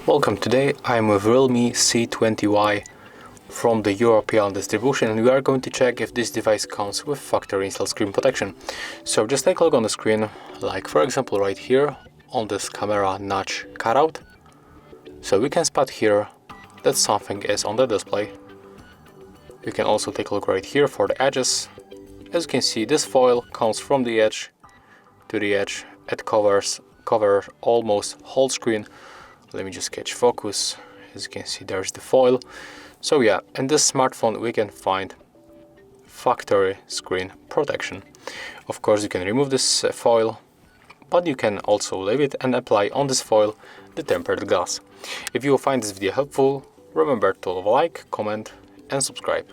Welcome. Today I'm with REALME C21Y from the European distribution, and we are going to check if this device comes with factory installed screen protection. So just take a look on the screen, like for example right here on this camera notch cutout. So we can spot here that something is on the display. You can also take a look right here for the edges. As you can see, this foil comes from the edge to the edge. It covers almost whole screen. Let me just catch focus. As you can see, there's the foil. So yeah, in this smartphone we can find factory screen protection. Of course, you can remove this foil, but you can also leave it and apply on this foil the tempered glass. If you find this video helpful, remember to like, comment and subscribe.